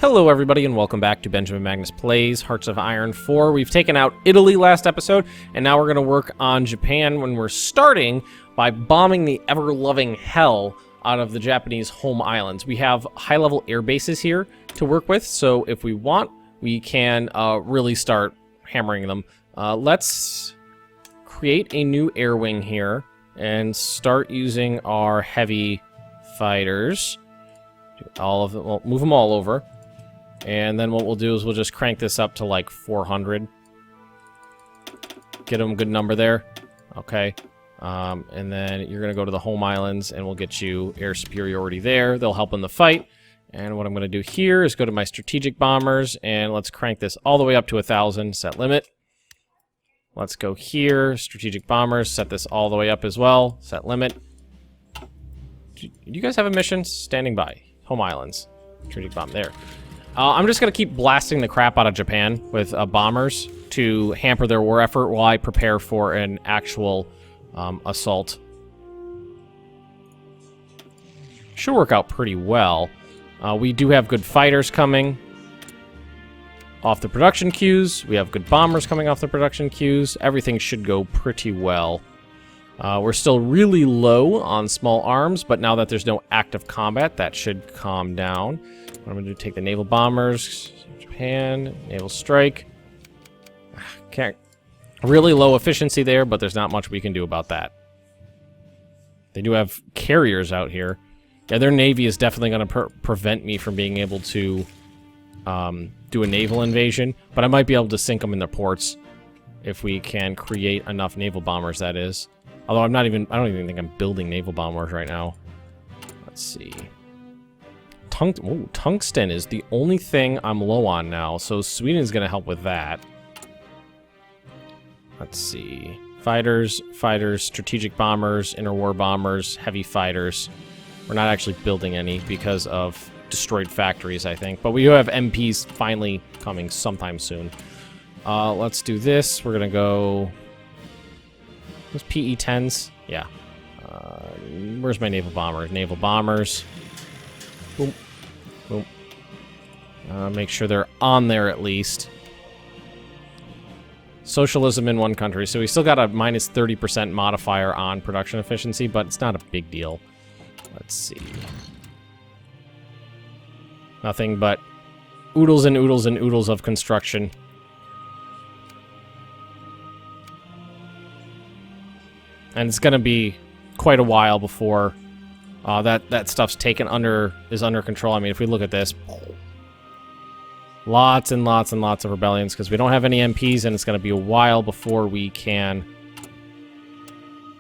Hello everybody and welcome back to Benjamin Magnus Plays Hearts of Iron 4. We've taken out Italy last episode, and now we're going to work on Japan when we're starting by bombing the ever-loving hell out of the Japanese home islands. We have high-level air bases here to work with, so if we want, we can really start hammering them. Let's create a new air wing here and start using our heavy fighters. All of them, well, move them all over. And then what we'll do is we'll just crank this up to like 400. Get them a good number there. Okay. And then you're going to go to the home islands and we'll get you air superiority there. They'll help in the fight. And what I'm going to do here is go to my strategic bombers and let's crank this all the way up to 1,000. Set limit. Let's go here. Strategic bombers. Set this all the way up as well. Set limit. Do you guys have a mission? Standing by. Home islands. Strategic bomb. There. I'm just going to keep blasting the crap out of Japan with bombers to hamper their war effort while I prepare for an actual assault. Should work out pretty well. We do have good fighters coming off the production queues. We have good bombers coming off the production queues. Everything should go pretty well. We're still really low on small arms, but now that there's no active combat, that should calm down. What I'm going to do, take the naval bombers, Japan, naval strike. Can't, really low efficiency there, but there's not much we can do about that. They do have carriers out here. Yeah, their navy is definitely going to prevent me from being able to do a naval invasion, but I might be able to sink them in their ports if we can create enough naval bombers, that is. Although I don't even think I'm building naval bombers right now. Let's see. Tungsten is the only thing I'm low on now, so Sweden's going to help with that. Let's see. Fighters, strategic bombers, interwar bombers, heavy fighters. We're not actually building any because of destroyed factories, I think. But we do have MPs finally coming sometime soon. Let's do this. We're going to go... Those PE-10s? Yeah. Where's my naval bombers? Naval bombers. Boom. Boom. Make sure they're on there at least. Socialism in one country. So we still got a minus 30% modifier on production efficiency, but it's not a big deal. Let's see. Nothing but oodles and oodles and oodles of construction. And it's going to be quite a while before that stuff's is under control. I mean, if we look at this, lots and lots and lots of rebellions because we don't have any MPs, and it's going to be a while before we can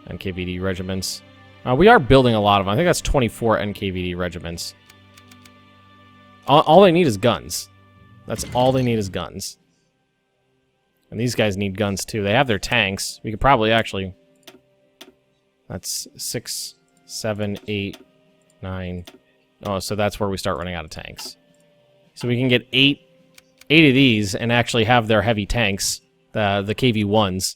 NKVD regiments. We are building a lot of them. I think that's 24 NKVD regiments. All they need is guns. That's all they need is guns. And these guys need guns too. They have their tanks. We could probably actually... That's 6, 7, 8, 9. Oh, so that's where we start running out of tanks. So we can get 8 of these and actually have their heavy tanks, the KV-1s.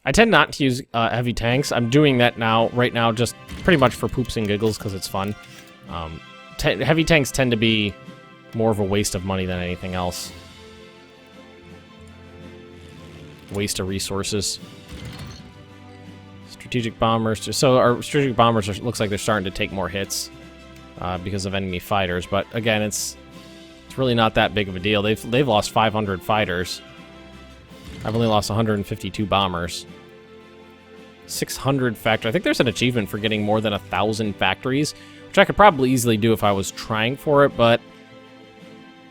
I tend not to use heavy tanks. I'm doing that right now, just pretty much for poops and giggles because it's fun. Heavy tanks tend to be more of a waste of money than anything else. Waste of resources. Strategic bombers. So our strategic bombers looks like they're starting to take more hits because of enemy fighters. But again, it's really not that big of a deal. They've lost 500 fighters. I've only lost 152 bombers. 600 factories. I think there's an achievement for getting more than 1,000 factories, which I could probably easily do if I was trying for it, but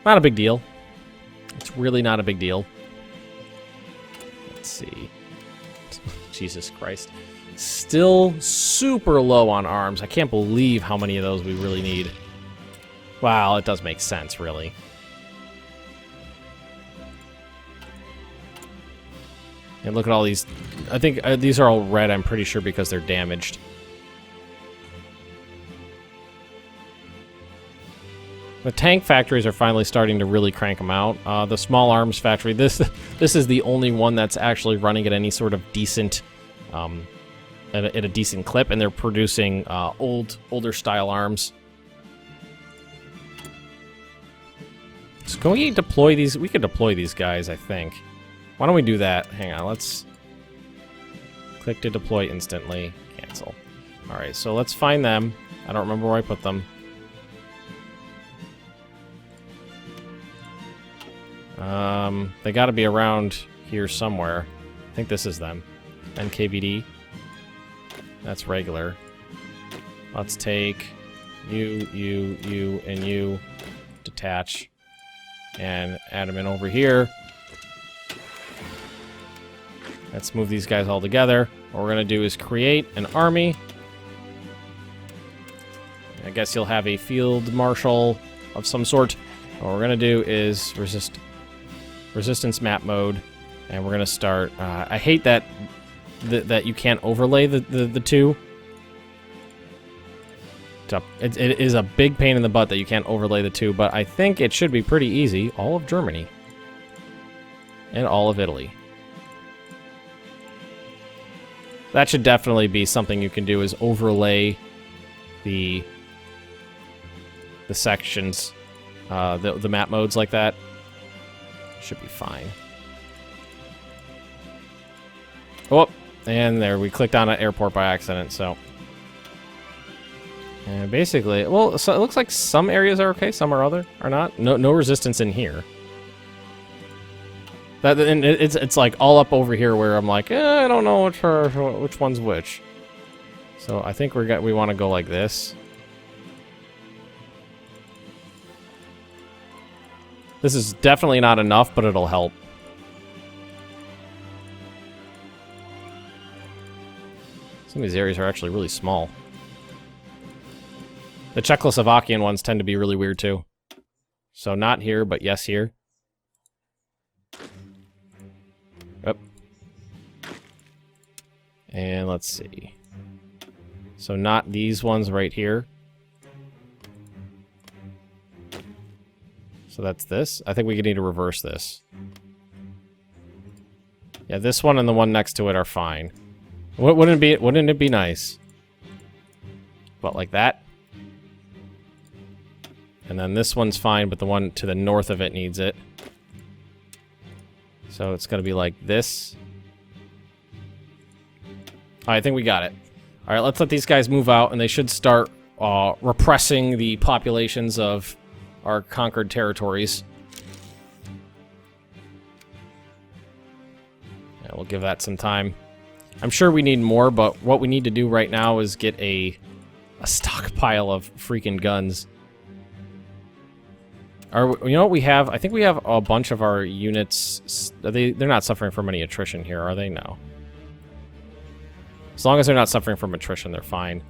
not a big deal. It's really not a big deal. Let's see. Jesus Christ. Still super low on arms. I can't believe how many of those we really need. Wow, it does make sense, really. And look at all these. I think these are all red, I'm pretty sure, because they're damaged. The tank factories are finally starting to really crank them out. The small arms factory, this is the only one that's actually running at any sort of decent... at a decent clip, and they're producing older style arms. So can we deploy these? We could deploy these guys, I think. Why don't we do that? Hang on, let's click to deploy instantly. Cancel. Alright, so let's find them. I don't remember where I put them. They gotta be around here somewhere. I think this is them. NKVD. That's regular. Let's take you, and you. Detach. And add them in over here. Let's move these guys all together. What we're going to do is create an army. I guess you'll have a field marshal of some sort. What we're going to do is resistance map mode. And we're going to start... I hate that that you can't overlay the two. It is a big pain in the butt that you can't overlay the two, but I think it should be pretty easy. All of Germany. And all of Italy. That should definitely be something you can do, is overlay the sections, the map modes like that. Should be fine. Oh, and there, we clicked on an airport by accident, so... And basically, well, so it looks like some areas are okay, some are not. No resistance in here. And it's like all up over here where I'm like, I don't know which one's which. So I think we want to go like this. This is definitely not enough, but it'll help. Some of these areas are actually really small. The Czechoslovakian ones tend to be really weird too. So not here, but yes here. Yep. And let's see. So not these ones right here. So that's this. I think we need to reverse this. Yeah, this one and the one next to it are fine. Wouldn't it be nice? But like that. And then this one's fine, but the one to the north of it needs it. So it's going to be like this. I think we got it. Alright, let's let these guys move out, and they should start repressing the populations of our conquered territories. Yeah, we'll give that some time. I'm sure we need more, but what we need to do right now is get a stockpile of freaking guns. You know what we have? I think we have a bunch of our units. They're not suffering from any attrition here, are they? No. As long as they're not suffering from attrition, they're fine.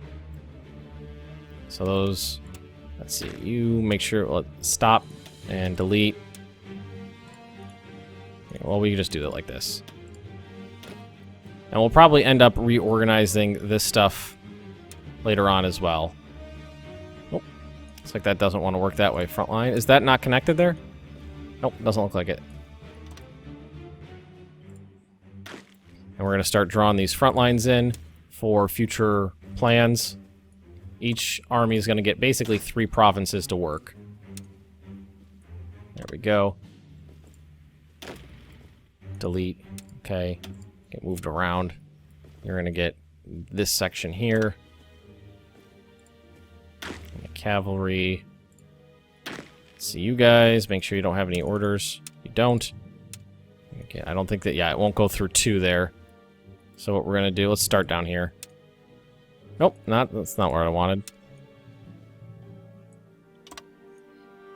So those... Let's see. You make sure... stop and delete. Well, we can just do it like this. And we'll probably end up reorganizing this stuff later on as well. Looks like that doesn't want to work that way. Front line. Is that not connected there? Nope, doesn't look like it. And we're going to start drawing these front lines in for future plans. Each army is going to get basically 3 provinces to work. There we go. Delete. Okay. Get moved around. You're going to get this section here. Cavalry. Let's see you guys. Make sure you don't have any orders. You don't. Okay, I don't think that... Yeah, it won't go through 2 there. So what we're going to do... Let's start down here. Nope, that's not where I wanted.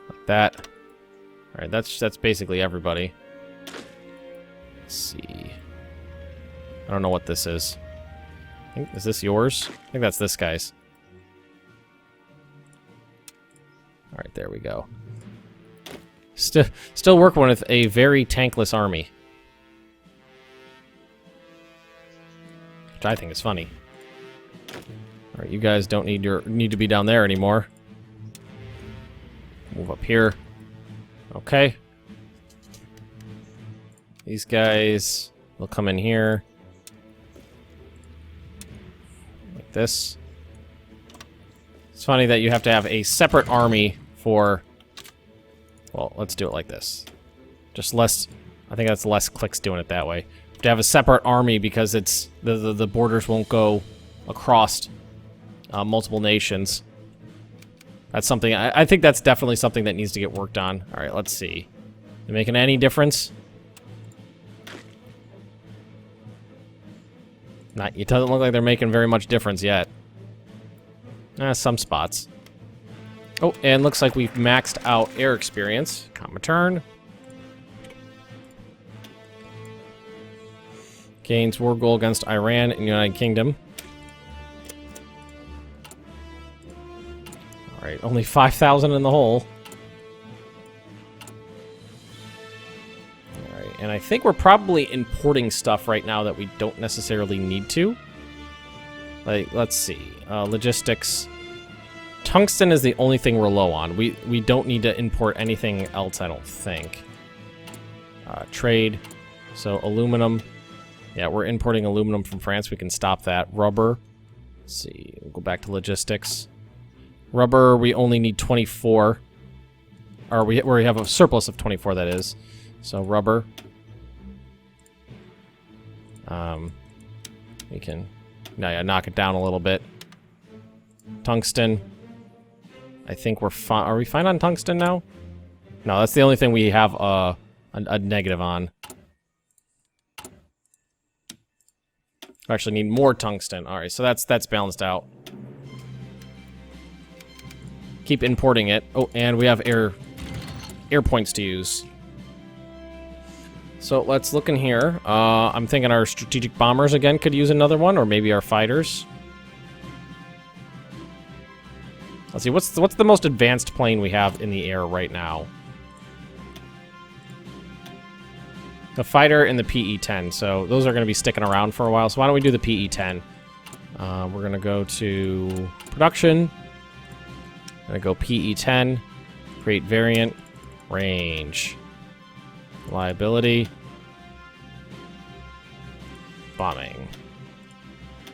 Like that. Alright, that's basically everybody. Let's see. I don't know what this is. Is this yours? I think that's this guy's. Alright, there we go. Still working with a very tankless army. Which I think is funny. Alright, you guys don't need to be down there anymore. Move up here. Okay. These guys will come in here. Like this. It's funny that you have to have a separate army for Well, let's do it like this. Just less... I think that's less clicks doing it that way. To have a separate army because it's... The borders won't go across multiple nations. That's something... I think that's definitely something that needs to get worked on. Alright, let's see. They making any difference? It doesn't look like they're making very much difference yet. Some spots. Oh, and looks like we've maxed out air experience. Comma turn. Gains war goal against Iran and United Kingdom. Alright, only 5,000 in the hole. Alright, and I think we're probably importing stuff right now that we don't necessarily need to. Like, let's see. Logistics. Tungsten is the only thing we're low on. We don't need to import anything else, I don't think. Trade. So, aluminum. Yeah, we're importing aluminum from France. We can stop that. Rubber. Let's see. We'll go back to logistics. Rubber, we only need 24. Or we have a surplus of 24, that is. So, rubber. We can knock it down a little bit. Tungsten. I think we're fine. Are we fine on tungsten now? No, that's the only thing we have a negative on. We actually need more tungsten. Alright, so that's balanced out. Keep importing it. Oh, and we have air points to use. So let's look in here. I'm thinking our strategic bombers again could use another one, or maybe our fighters. Let's see, what's the most advanced plane we have in the air right now? The fighter and the PE-10, so those are going to be sticking around for a while. So why don't we do the PE-10? We're going to go to production. Going to go PE-10, create variant, range, reliability, bombing,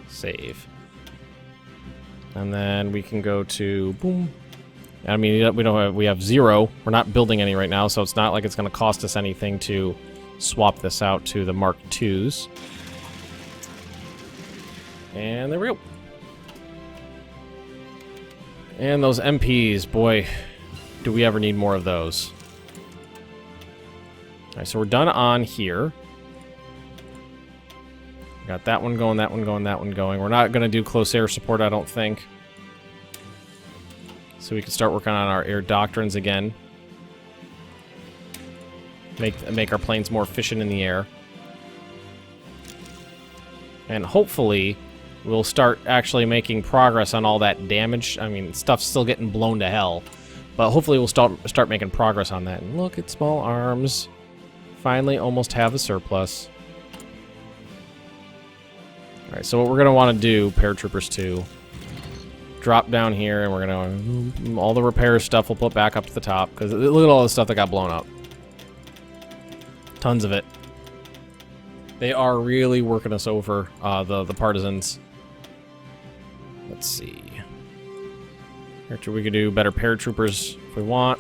save. And then we can go to boom. I mean, we have 0. We're not building any right now, so it's not like it's going to cost us anything to swap this out to the Mark IIs. And there we go. And those MPs, boy, do we ever need more of those. Alright, so we're done on here. Got that one going, that one going, that one going. We're not going to do close air support, I don't think. So we can start working on our air doctrines again. Make our planes more efficient in the air. And hopefully, we'll start actually making progress on all that damage. I mean, stuff's still getting blown to hell. But hopefully we'll start making progress on that. And look at small arms. Finally almost have a surplus. Alright, so what we're going to want to do, paratroopers 2, drop down here, and we're going to... all the repair stuff we'll put back up to the top, because look at all the stuff that got blown up. Tons of it. They are really working us over, the partisans. Let's see. We could do better paratroopers if we want.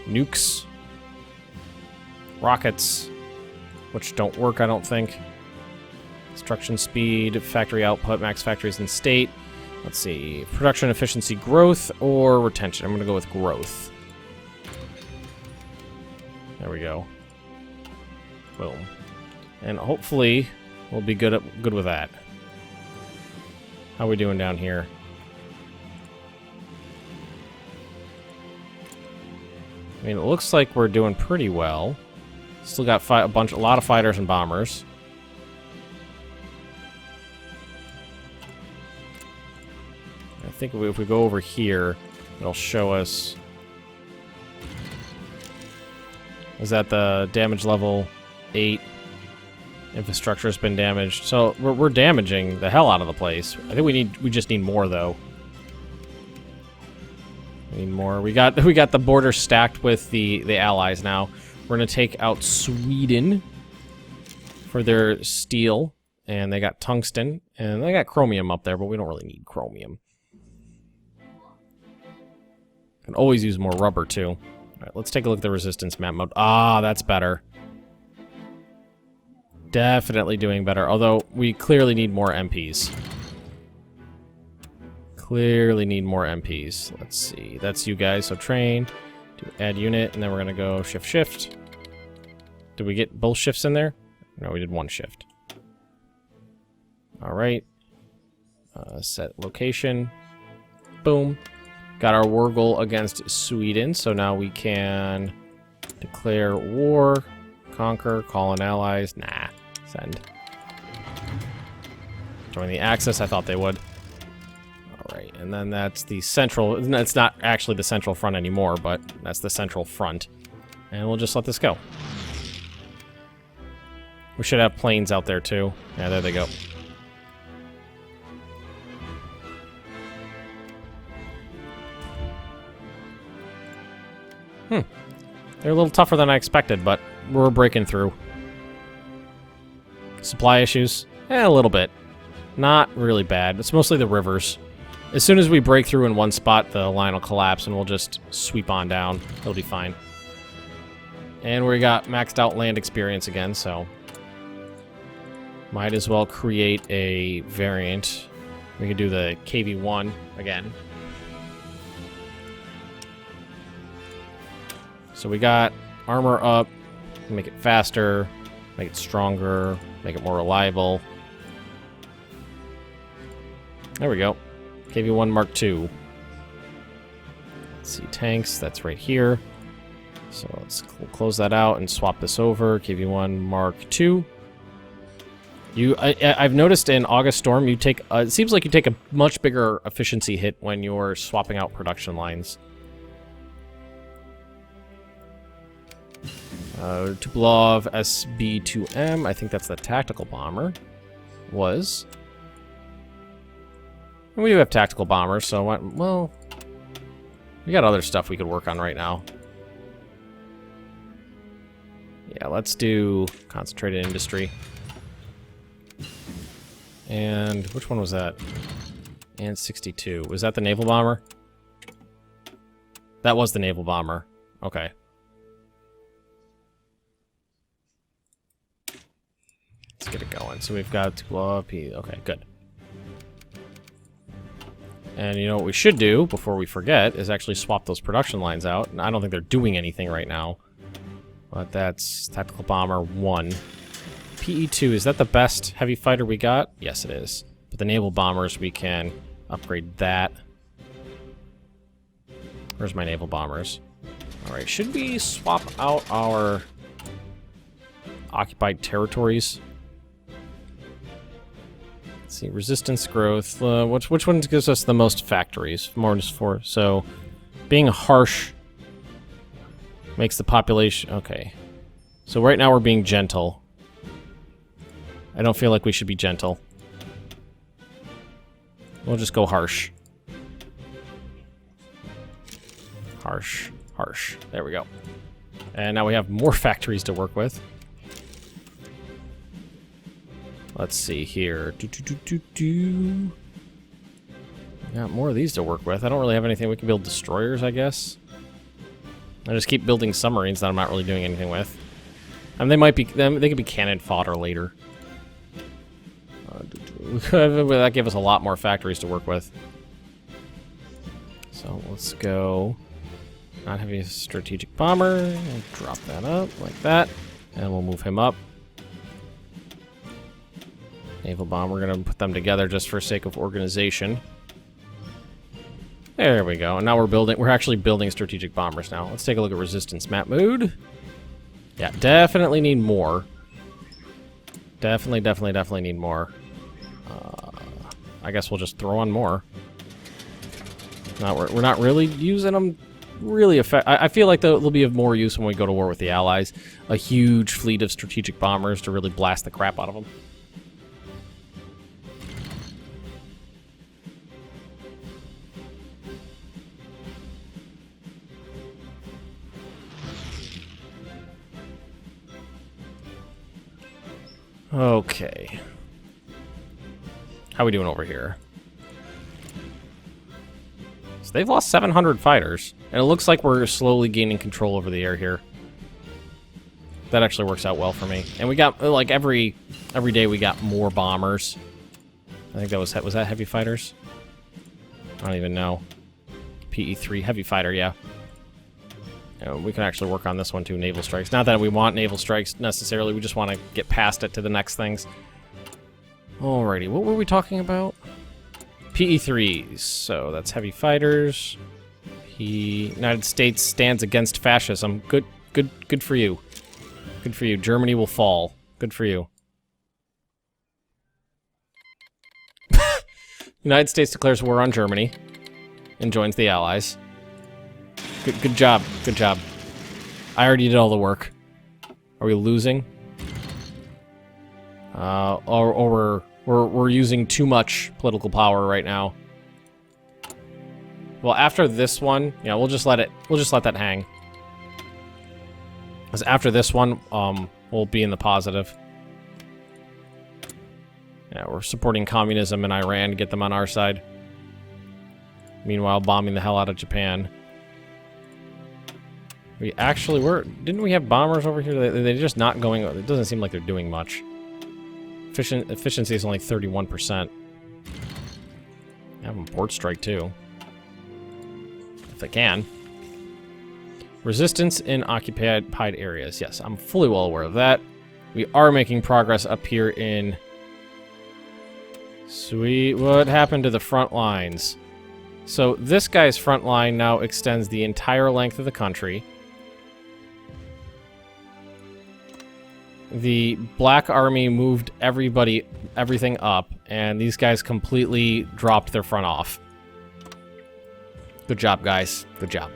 Nukes. Rockets. Which don't work, I don't think. Construction speed, factory output, max factories in state. Let's see. Production efficiency growth or retention. I'm going to go with growth. There we go. Boom. And hopefully we'll be good with that. How are we doing down here? I mean, it looks like we're doing pretty well. Still got a lot of fighters and bombers. I think if we go over here, it'll show us. Is that the damage level 8? Infrastructure has been damaged, so we're damaging the hell out of the place. I think we just need more though. We need more. We got the border stacked with the allies now. We're gonna take out Sweden for their steel, and they got tungsten, and they got chromium up there, but we don't really need chromium. Can always use more rubber, too. All right, let's take a look at the resistance map mode. Ah, that's better. Definitely doing better, although we clearly need more MPs. Clearly need more MPs. Let's see. That's you guys, so train. Do add unit, and then we're going to go shift. Did we get both shifts in there? No, we did one shift. All right. Set location. Boom. Got our war goal against Sweden, so now we can declare war, conquer, call in allies. Nah, send. Join the Axis, I thought they would. All right, and then that's the central, it's not actually the central front anymore, but that's the central front. And we'll just let this go. We should have planes out there too. Yeah, there they go. They're a little tougher than I expected, but we're breaking through. Supply issues? A little bit. Not really bad. It's mostly the rivers. As soon as we break through in one spot, the line will collapse and we'll just sweep on down. It'll be fine. And we got maxed out land experience again, so might as well create a variant. We could do the KV-1 again. So we got armor up, make it faster, make it stronger, make it more reliable. There we go. KV-1 Mark II. Let's see, tanks, that's right here. So let's close that out and swap this over. KV-1 Mark II. I've noticed in August Storm, you take, it seems like you take a much bigger efficiency hit when you're swapping out production lines. Tupolev SB-2M, I think that's the tactical bomber, was. And we do have tactical bombers, so, well, we got other stuff we could work on right now. Yeah, let's do concentrated industry. And which one was that? And 62. Was that the naval bomber? That was the naval bomber. Okay. Let's get it going. So we've got to blow up. Okay, good. And you know what we should do before we forget is actually swap those production lines out. And I don't think they're doing anything right now. But that's Tactical Bomber 1. PE2, is that the best heavy fighter we got? Yes, it is. But the naval bombers, we can upgrade that. Where's my naval bombers? Alright, should we swap out our occupied territories? Let's see, resistance growth. Which one gives us the most factories? More than 4. So, being harsh makes the population... Okay. So right now we're being gentle. I don't feel like we should be gentle. We'll just go harsh. Harsh. Harsh. There we go. And now we have more factories to work with. Let's see here. Got more of these to work with. I don't really have anything. We can build destroyers, I guess. I just keep building submarines that I'm not really doing anything with. I mean, they might be. They could be cannon fodder later. That gave us a lot more factories to work with. So let's go. Not heavy strategic bomber. We'll drop that up like that, and we'll move him up. Naval bomb. We're gonna put them together just for sake of organization. There we go. And now we're actually building strategic bombers now. Let's take a look at resistance map mode. Yeah, definitely need more. Definitely need more. I guess we'll just throw on more. We're not really using them really I feel like they'll be of more use when we go to war with the Allies. A huge fleet of strategic bombers to really blast the crap out of them. Okay. How are we doing over here? So they've lost 700 fighters. And it looks like we're slowly gaining control over the air here. That actually works out well for me. And we got, like, every day we got more bombers. I think that was that heavy fighters? I don't even know. PE3, heavy fighter, yeah. We can actually work on this one too, naval strikes. Not that we want naval strikes necessarily, we just want to get past it to the next things. Alrighty, what were we talking about? PE3s, so that's heavy fighters. United States stands against fascism. Good for you. Good for you. Germany will fall. Good for you. United States declares war on Germany and joins the Allies. Good job. Good job. I already did all the work. Are we losing? Or we're using too much political power right now. Well, after this one, yeah, we'll just let that hang. Because after this one, we'll be in the positive. Yeah, we're supporting communism in Iran to get them on our side. Meanwhile, bombing the hell out of Japan. We actually were... Didn't we have bombers over here? They're just not going... It doesn't seem like they're doing much. Efficiency is only 31%. I have them port strike, too. If they can. Resistance in occupied areas. Yes, I'm fully well aware of that. We are making progress up here in... Sweet. What happened to the front lines? So this guy's front line now extends the entire length of the country. The Black Army moved everything up, and these guys completely dropped their front off. Good job, guys. Good job.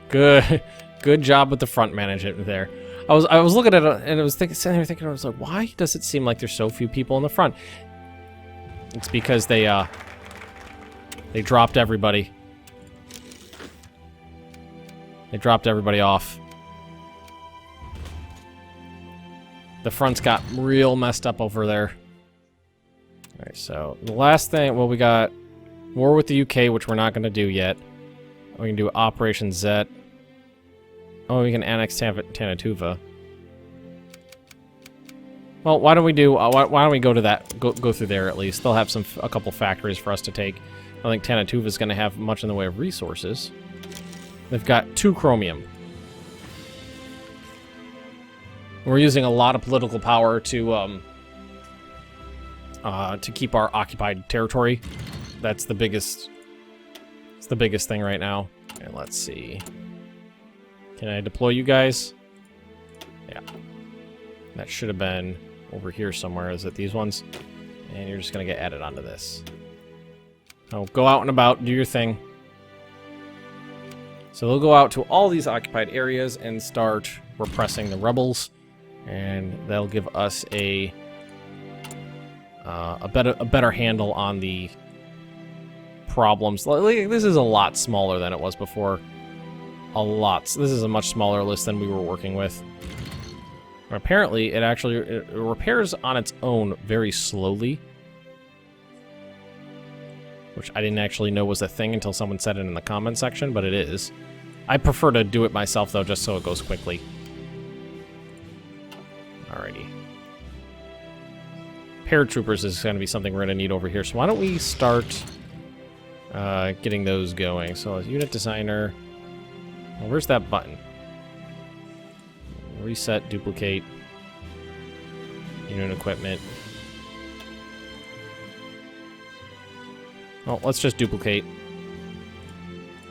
Good job with the front management there. I was looking at it and I was sitting here thinking, I was like, why does it seem like there's so few people in the front? It's because they dropped everybody. They dropped everybody off. The front's got real messed up over there. Alright, so the last thing, well, we got war with the UK, which we're not going to do yet. We can do Operation Z. Oh, we can annex Tanatuva. Well, why don't we do? Why don't we go to that? Go through there at least. They'll have a couple factories for us to take. I don't think Tanatuva is going to have much in the way of resources. They've got 2 chromium. We're using a lot of political power to keep our occupied territory. That's the biggest. It's the biggest thing right now. And let's see. Can I deploy you guys? Yeah. That should have been over here somewhere. Is it these ones? And you're just going to get added onto this. Oh, go out and about. Do your thing. So they'll go out to all these occupied areas and start repressing the rebels. And that'll give us a better handle on the problems. This is a lot smaller than it was before. A lot. This is a much smaller list than we were working with. Apparently, it repairs on its own very slowly. Which I didn't actually know was a thing until someone said it in the comment section, but it is. I prefer to do it myself, though, just so it goes quickly. Alrighty. Paratroopers is going to be something we're going to need over here, so why don't we start getting those going. So, unit designer... Well, where's that button? Reset, duplicate, unit equipment. Well, let's just duplicate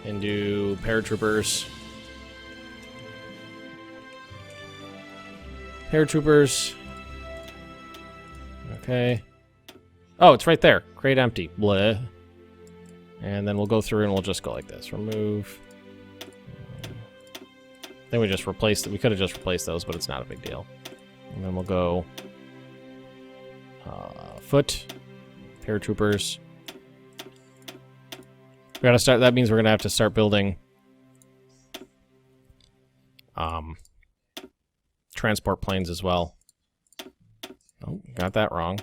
and do paratroopers. Paratroopers. Okay. Oh, it's right there. Create empty. Bleh. And then we'll go through and we'll just go like this. Remove. Then we just replaced it. We could have just replaced those, but it's not a big deal. And then we'll go foot, paratroopers. We gotta start. That means we're gonna have to start building transport planes as well. Oh, got that wrong.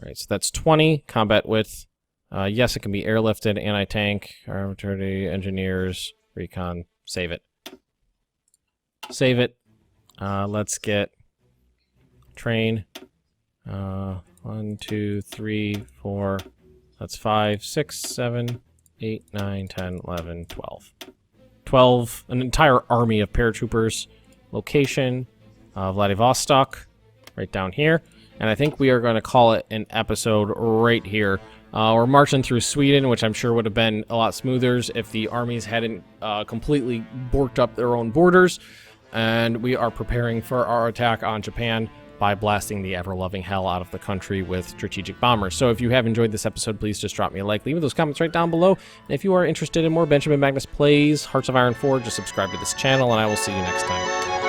Alright, so that's 20. Combat width. Yes, it can be airlifted, anti-tank, artillery, engineers, recon. Save it. Save it. Let's get train. 1, 2, 3, 4. That's 5, 6, 7, 8, 9, 10, 11, 12. 12. An entire army of paratroopers. Location. Vladivostok. Right down here. And I think we are going to call it an episode right here. We're marching through Sweden, which I'm sure would have been a lot smoother if the armies hadn't completely borked up their own borders. And we are preparing for our attack on Japan by blasting the ever-loving hell out of the country with strategic bombers. So if you have enjoyed this episode, please just drop me a like. Leave those comments right down below. And if you are interested in more Benjamin Magnus Plays Hearts of Iron 4, just subscribe to this channel, and I will see you next time.